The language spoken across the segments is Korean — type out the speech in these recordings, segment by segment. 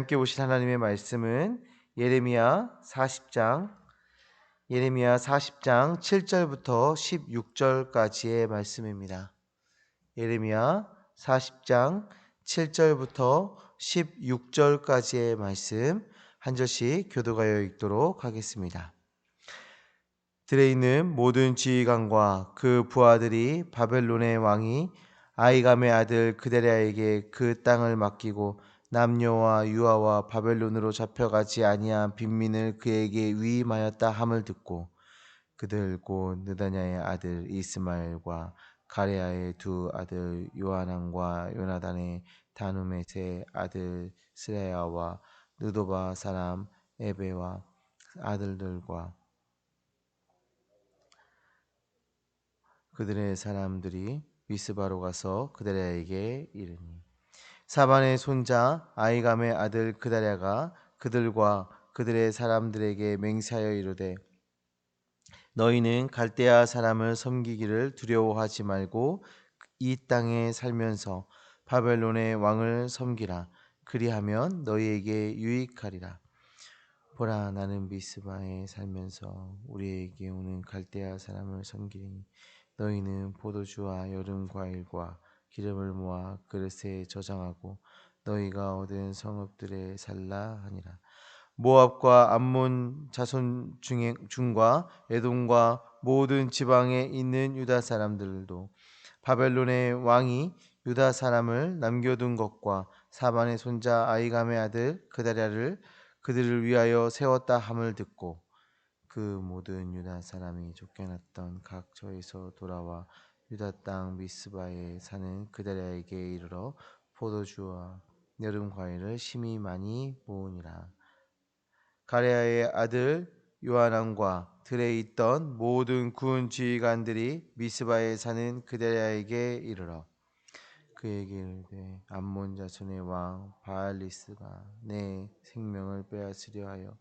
함께 보실 하나님의 말씀은 예레미야 40장 7절부터 16절까지의 말씀입니다. 예레미야 40장 7절부터 16절까지의 말씀 한 절씩 교도하여 읽도록 하겠습니다. 들에 있는 모든 지휘관과 그 부하들이 바벨론의 왕이 아이감의 아들 그데랴에게 그 땅을 맡기고 남녀와 유아와 바벨론으로 잡혀가지 아니한 빈민을 그에게 위임하였다 함을 듣고 그들 곧 느다냐의 아들 이스마엘과 가레야의 두 아들 요하난과 요나단의 다누멧의 아들 스레야와 느도바 사람 에베와 아들들과 그들의 사람들이 미스바로 가서 그다랴에게 이르니 사반의 손자 아이감의 아들 그다랴가 그들과 그들의 사람들에게 맹세하여 이르되 너희는 갈대아 사람을 섬기기를 두려워하지 말고 이 땅에 살면서 바벨론의 왕을 섬기라. 그리하면 너희에게 유익하리라. 보라, 나는 미스바에 살면서 우리에게 오는 갈대아 사람을 섬기리니 너희는 포도주와 여름 과일과 기름을 모아 그릇에 저장하고 너희가 얻은 성읍들에 살라 하니라. 모압과 암몬 자손 중과 에돔과 모든 지방에 있는 유다 사람들도 바벨론의 왕이 유다 사람을 남겨둔 것과 사반의 손자 아이감의 아들 그다랴를 그들을 위하여 세웠다 함을 듣고 그 모든 유다 사람이 쫓겨났던 각 처에서 돌아와 유다 땅 미스바에 사는 그다랴에게 이르러 포도주와 여름 과일을 심히 많이 모으니라. 가레야의 아들 요하난과 들에 있던 모든 군 지휘관들이 미스바에 사는 그다랴에게 이르러 그에게 이르되 암몬 자손의 왕 바알리스가 내 생명을 빼앗으려 하여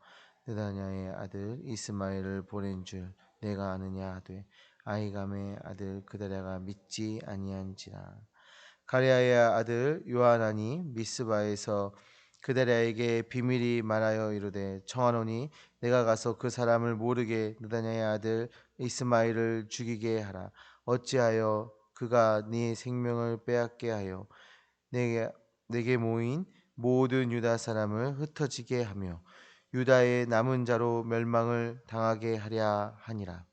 느다냐의 아들 이스마엘을 보낸 줄 내가 아느냐 하되 아이감의 아들 그다랴가 믿지 아니한지라. 가레야의 아들 요하난이 미스바에서 그다랴에게 비밀이 말하여 이르되 청하노니 내가 가서 그 사람을 모르게 느다냐의 아들 이스마엘을 죽이게 하라. 어찌하여 그가 네 생명을 빼앗게 하여 내게 모인 모든 유다 사람을 흩어지게 하며 유다의 남은 자로 멸망을 당하게 하랴 하니라.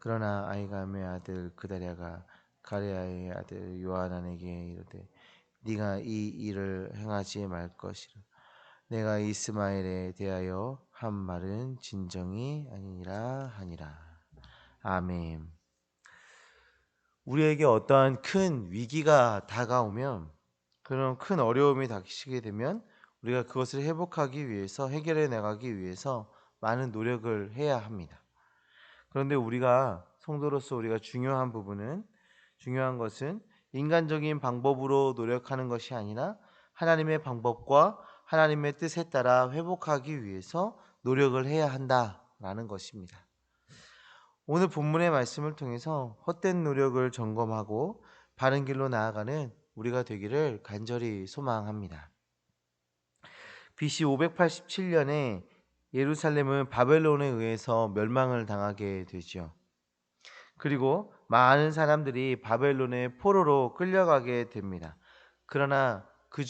그러나 아이감의 아들 그다랴가 가레야의 아들 요하난에게 이르되 네가 이 일을 행하지 말 것이라. 내가 이스마엘에 대하여 한 말은 진정이 아니니라 하니라. 아멘. 우리에게 어떠한 큰 위기가 다가오면 그런 큰 어려움이 닥치게 되면 우리가 그것을 회복하기 위해서 해결해 나가기 위해서 많은 노력을 해야 합니다. 그런데 우리가 성도로서 우리가 중요한 것은 인간적인 방법으로 노력하는 것이 아니라 하나님의 방법과 하나님의 뜻에 따라 회복하기 위해서 노력을 해야 한다라는 것입니다. 오늘 본문의 말씀을 통해서 헛된 노력을 점검하고 바른 길로 나아가는 우리가 되기를 간절히 소망합니다. BC 587년에 예루살렘은 바벨론에 의해서 멸망을 당하게 되죠. 그리고 많은 사람들이 바벨론의 포로로 끌려가게 됩니다. 그러나 그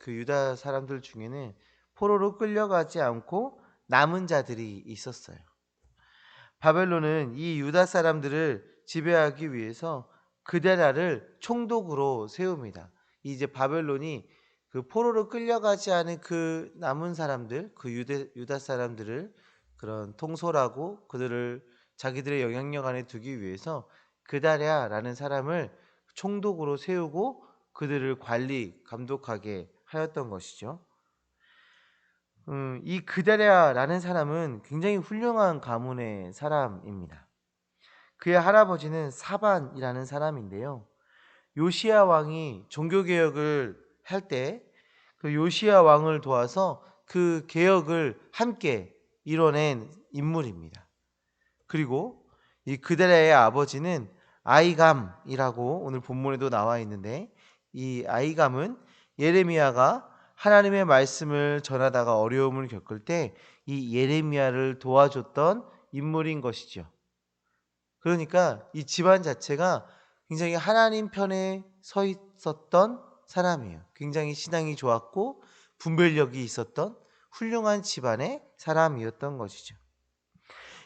유다 사람들 중에는 포로로 끌려가지 않고 남은 자들이 있었어요. 바벨론은 이 유다 사람들을 지배하기 위해서 그데라를 총독으로 세웁니다. 이제 바벨론이 그 포로로 끌려가지 않은 그 남은 사람들, 그 유다 사람들을 그런 통솔하고 그들을 자기들의 영향력 안에 두기 위해서 그다랴라는 사람을 총독으로 세우고 그들을 감독하게 하였던 것이죠. 이 그다랴라는 사람은 굉장히 훌륭한 가문의 사람입니다. 그의 할아버지는 사반이라는 사람인데요. 요시야 왕이 종교 개혁을 할 때 그 요시야 왕을 도와서 그 개혁을 함께 이뤄낸 인물입니다. 그리고 이 그다랴의 아버지는 아이감이라고 오늘 본문에도 나와 있는데 이 아이감은 예레미야가 하나님의 말씀을 전하다가 어려움을 겪을 때 이 예레미야를 도와줬던 인물인 것이죠. 그러니까 이 집안 자체가 굉장히 하나님 편에 서 있었던 사람이에요. 굉장히 신앙이 좋았고 분별력이 있었던 훌륭한 집안의 사람이었던 것이죠.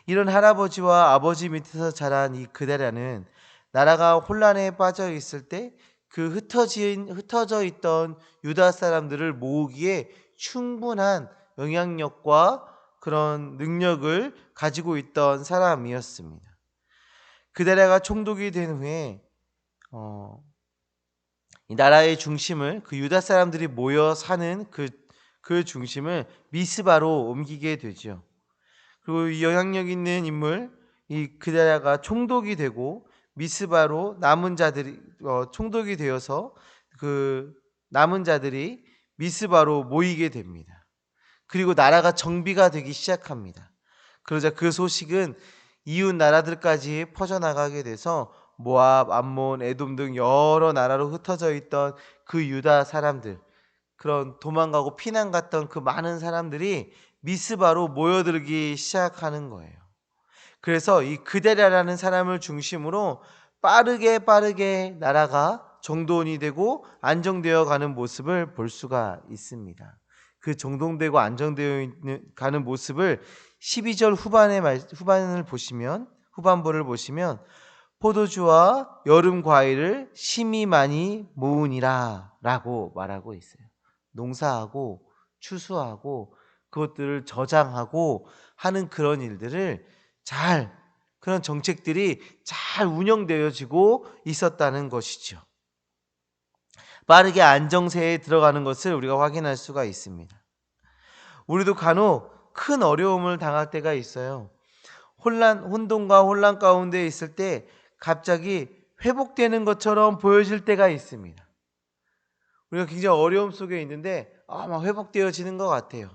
이런 할아버지와 아버지 밑에서 자란 이 그데랴는 나라가 혼란에 빠져 있을 때 그 흩어져 있던 유다 사람들을 모으기에 충분한 영향력과 그런 능력을 가지고 있던 사람이었습니다. 그데랴가 총독이 된 후에 이 나라의 중심을 그 유다 사람들이 모여 사는 그 중심을 미스바로 옮기게 되죠. 그리고 이 영향력 있는 인물 이 그데랴가 총독이 되고 미스바로 남은 자들이 총독이 되어서 그 남은 자들이 미스바로 모이게 됩니다. 그리고 나라가 정비가 되기 시작합니다. 그러자 그 소식은 이웃 나라들까지 퍼져나가게 돼서 모압, 암몬, 에돔 등 여러 나라로 흩어져 있던 그 유다 사람들, 그런 도망가고 피난 갔던 그 많은 사람들이 미스바로 모여들기 시작하는 거예요. 그래서 이 그데랴라는 사람을 중심으로 빠르게 나라가 정돈이 되고 안정되어 가는 모습을 볼 수가 있습니다. 그 정돈되고 안정되어 가는 모습을 12절 후반부를 보시면 포도주와 여름 과일을 심히 많이 모으니라 라고 말하고 있어요. 농사하고 추수하고 그것들을 저장하고 하는 그런 일들을 그런 정책들이 잘 운영되어지고 있었다는 것이죠. 빠르게 안정세에 들어가는 것을 우리가 확인할 수가 있습니다. 우리도 간혹 큰 어려움을 당할 때가 있어요. 혼돈과 혼란 가운데 있을 때 갑자기 회복되는 것처럼 보여질 때가 있습니다. 우리가 굉장히 어려움 속에 있는데 막 회복되어지는 것 같아요.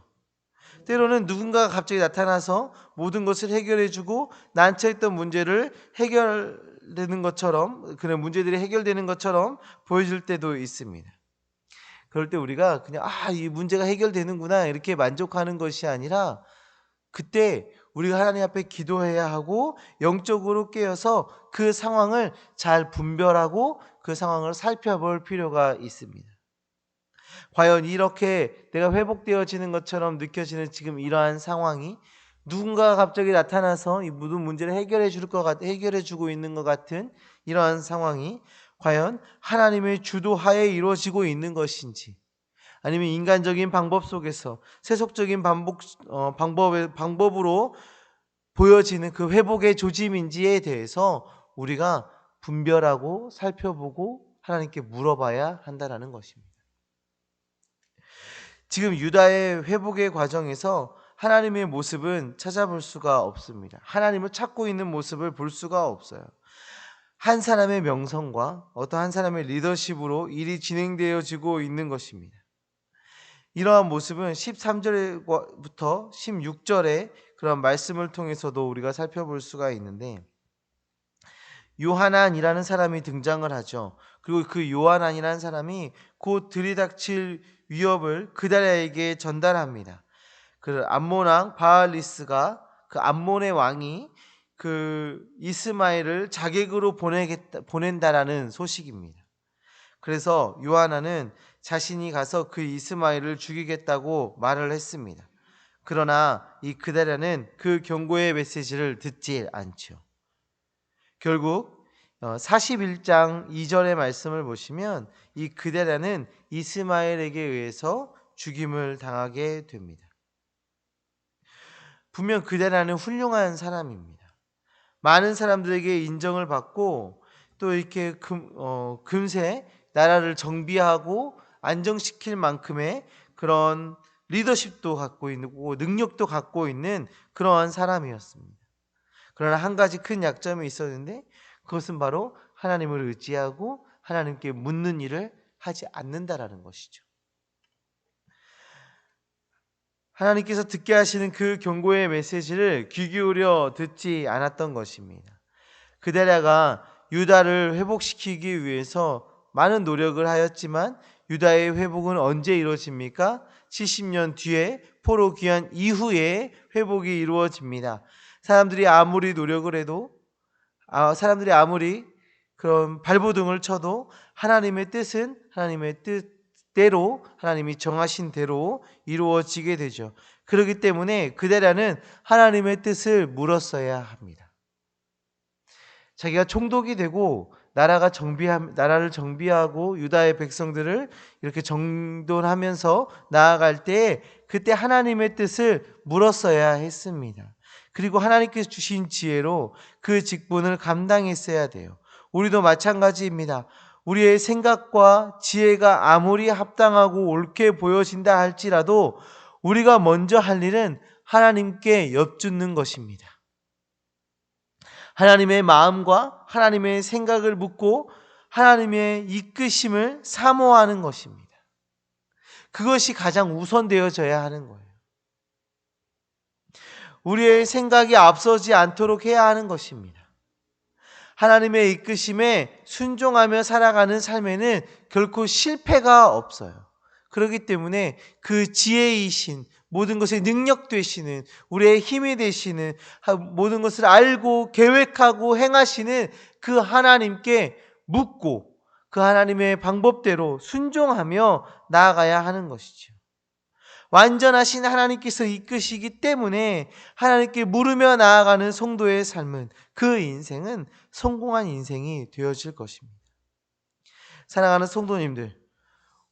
때로는 누군가가 갑자기 나타나서 모든 것을 해결해주고 난처했던 문제를 해결되는 것처럼, 그런 문제들이 해결되는 것처럼 보여질 때도 있습니다. 그럴 때 우리가 그냥 이 문제가 해결되는구나 이렇게 만족하는 것이 아니라 그때 우리가 하나님 앞에 기도해야 하고 영적으로 깨어서 그 상황을 잘 분별하고 그 상황을 살펴볼 필요가 있습니다. 과연 이렇게 내가 회복되어지는 것처럼 느껴지는 지금 이러한 상황이 누군가가 갑자기 나타나서 이 모든 문제를 해결해 주고 있는 것 같은 이러한 상황이 과연 하나님의 주도하에 이루어지고 있는 것인지, 아니면 인간적인 방법 속에서 세속적인 방법으로 보여지는 그 회복의 조짐인지에 대해서 우리가 분별하고 살펴보고 하나님께 물어봐야 한다는 것입니다. 지금 유다의 회복의 과정에서 하나님의 모습은 찾아볼 수가 없습니다. 하나님을 찾고 있는 모습을 볼 수가 없어요. 한 사람의 명성과 어떤 한 사람의 리더십으로 일이 진행되어지고 있는 것입니다. 이러한 모습은 13절부터 16절의 그런 말씀을 통해서도 우리가 살펴볼 수가 있는데, 요하난이라는 사람이 등장을 하죠. 그리고 그 요하난이라는 사람이 곧 들이닥칠 위협을 그데랴에게 전달합니다. 그 암몬 왕 바알리스가, 그 암몬의 왕이 그 이스마엘을 자객으로 보낸다라는 소식입니다. 그래서 요하난은 자신이 가서 그 이스마엘을 죽이겠다고 말을 했습니다. 그러나 이 그데랴는 그 경고의 메시지를 듣지 않죠. 결국 41장 2절의 말씀을 보시면 이 그데랴는 이스마엘에게 의해서 죽임을 당하게 됩니다. 분명 그데랴는 훌륭한 사람입니다. 많은 사람들에게 인정을 받고 또 이렇게 금세 나라를 정비하고 안정시킬 만큼의 그런 리더십도 갖고 있고 능력도 갖고 있는 그러한 사람이었습니다. 그러나 한 가지 큰 약점이 있었는데, 그것은 바로 하나님을 의지하고 하나님께 묻는 일을 하지 않는다라는 것이죠. 하나님께서 듣게 하시는 그 경고의 메시지를 귀 기울여 듣지 않았던 것입니다. 그데랴가 유다를 회복시키기 위해서 많은 노력을 하였지만 유다의 회복은 언제 이루어집니까? 70년 뒤에 포로 귀환 이후에 회복이 이루어집니다. 사람들이 아무리 노력을 해도 사람들이 아무리 그런 발버둥을 쳐도 하나님의 뜻은 하나님의 뜻대로 하나님이 정하신 대로 이루어지게 되죠. 그렇기 때문에 그대라는 하나님의 뜻을 물었어야 합니다. 자기가 총독이 되고 나라를 정비하고 유다의 백성들을 이렇게 정돈하면서 나아갈 때 그때 하나님의 뜻을 물었어야 했습니다. 그리고 하나님께서 주신 지혜로 그 직분을 감당했어야 돼요. 우리도 마찬가지입니다. 우리의 생각과 지혜가 아무리 합당하고 옳게 보여진다 할지라도 우리가 먼저 할 일은 하나님께 엿주는 것입니다. 하나님의 마음과 하나님의 생각을 묻고 하나님의 이끄심을 사모하는 것입니다. 그것이 가장 우선되어져야 하는 거예요. 우리의 생각이 앞서지 않도록 해야 하는 것입니다. 하나님의 이끄심에 순종하며 살아가는 삶에는 결코 실패가 없어요. 그렇기 때문에 그 지혜이신, 모든 것의 능력 되시는, 우리의 힘이 되시는, 모든 것을 알고 계획하고 행하시는 그 하나님께 묻고 그 하나님의 방법대로 순종하며 나아가야 하는 것이죠. 완전하신 하나님께서 이끄시기 때문에 하나님께 물으며 나아가는 성도의 삶은, 그 인생은 성공한 인생이 되어질 것입니다. 사랑하는 성도님들,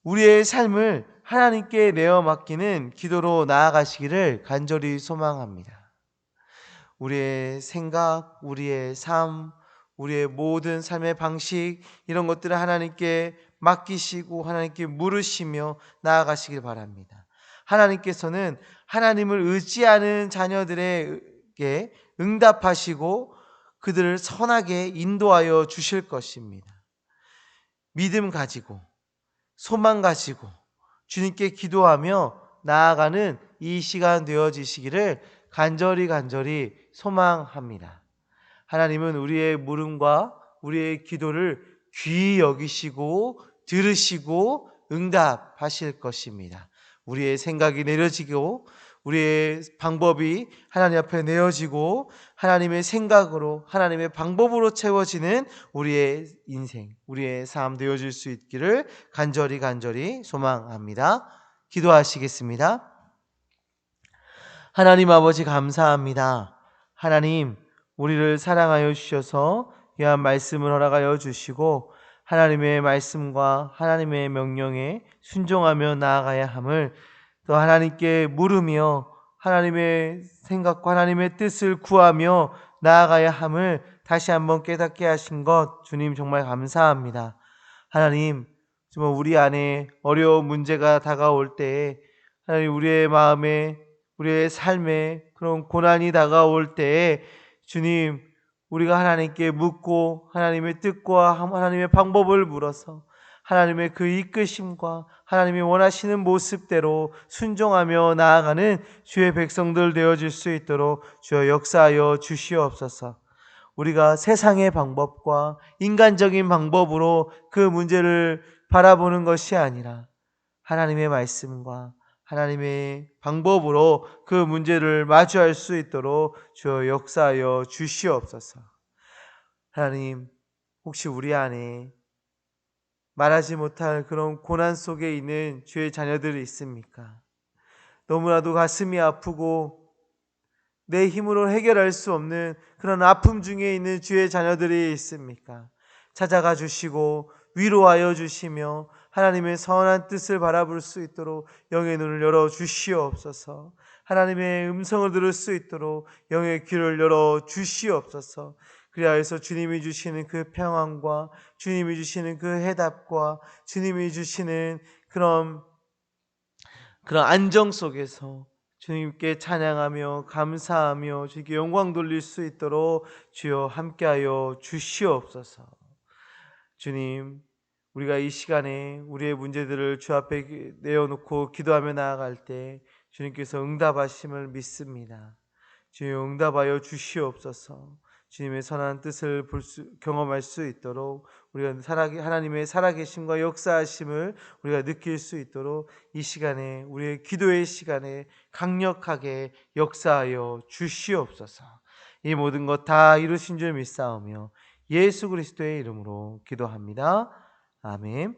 우리의 삶을 하나님께 내어 맡기는 기도로 나아가시기를 간절히 소망합니다. 우리의 생각, 우리의 삶, 우리의 모든 삶의 방식, 이런 것들을 하나님께 맡기시고 하나님께 물으시며 나아가시길 바랍니다. 하나님께서는 하나님을 의지하는 자녀들에게 응답하시고 그들을 선하게 인도하여 주실 것입니다. 믿음 가지고 소망 가지고 주님께 기도하며 나아가는 이 시간 되어지시기를 간절히 소망합니다. 하나님은 우리의 물음과 우리의 기도를 귀히 여기시고 들으시고 응답하실 것입니다. 우리의 생각이 내려지고 우리의 방법이 하나님 앞에 내어지고 하나님의 생각으로 하나님의 방법으로 채워지는 우리의 인생, 우리의 삶 되어질 수 있기를 간절히 소망합니다. 기도하시겠습니다. 하나님 아버지 감사합니다. 하나님, 우리를 사랑하여 주셔서 귀한 말씀을 허락하여 주시고 하나님의 말씀과 하나님의 명령에 순종하며 나아가야 함을 또 하나님께 물으며 하나님의 생각과 하나님의 뜻을 구하며 나아가야 함을 다시 한번 깨닫게 하신 것 주님 정말 감사합니다. 하나님, 정말 우리 안에 어려운 문제가 다가올 때에 하나님 우리의 마음에 우리의 삶에 그런 고난이 다가올 때에 주님, 우리가 하나님께 묻고 하나님의 뜻과 하나님의 방법을 물어서 하나님의 그 이끄심과 하나님이 원하시는 모습대로 순종하며 나아가는 주의 백성들 되어질 수 있도록 주여 역사하여 주시옵소서. 우리가 세상의 방법과 인간적인 방법으로 그 문제를 바라보는 것이 아니라 하나님의 말씀과 하나님의 방법으로 그 문제를 마주할 수 있도록 주여 역사하여 주시옵소서. 하나님, 혹시 우리 안에 말하지 못할 그런 고난 속에 있는 주의 자녀들이 있습니까? 너무나도 가슴이 아프고 내 힘으로 해결할 수 없는 그런 아픔 중에 있는 주의 자녀들이 있습니까? 찾아가 주시고 위로하여 주시며 하나님의 선한 뜻을 바라볼 수 있도록 영의 눈을 열어 주시옵소서. 하나님의 음성을 들을 수 있도록 영의 귀를 열어 주시옵소서. 그리하여서 주님이 주시는 그 평안과 주님이 주시는 그 해답과 주님이 주시는 그런 안정 속에서 주님께 찬양하며 감사하며 주님께 영광 돌릴 수 있도록 주여 함께하여 주시옵소서. 주님, 우리가 이 시간에 우리의 문제들을 주 앞에 내어놓고 기도하며 나아갈 때 주님께서 응답하심을 믿습니다. 주여 응답하여 주시옵소서. 주님의 선한 뜻을 경험할 수 있도록 우리가 하나님의 살아계심과 역사하심을 우리가 느낄 수 있도록 이 시간에 우리의 기도의 시간에 강력하게 역사하여 주시옵소서. 이 모든 것 다 이루신 줄 믿사오며 예수 그리스도의 이름으로 기도합니다. 아멘.